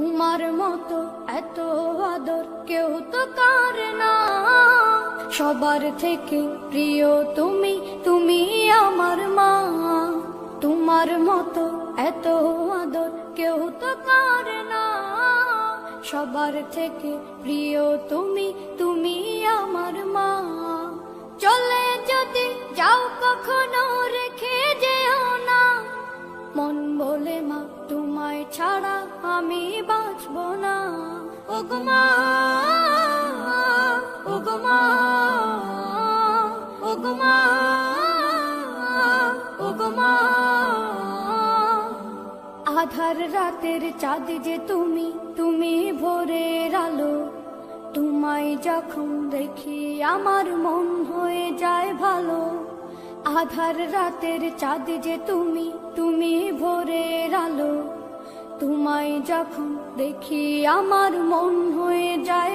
তোমার মতো এত আদর কেউ তো করে না। সবার থেকে প্রিয় তুমি, তুমি আমার মা। তোমার মতো এত আদর কেউ তো করে না। সবার থেকে প্রিয় তুমি, তুমি আমার মা। চলে যদি যাও কখনো রেখে যেও না, মন বলে মা তোমায় ছাড়া আমি বাঁচব না। ওগো মা, ওগো মা, ওগো মা, ওগো মা। আধার রাতের চাঁদ যে তুমি, তুমি ভোরের আলো। তোমায় যখন দেখি আমার মন হয়ে যায় ভালো। আধার রাতের চাঁদ যে তুমি, তুমি ভোরের আলো। তোমায় যখন দেখি আমার মন হয়ে যায়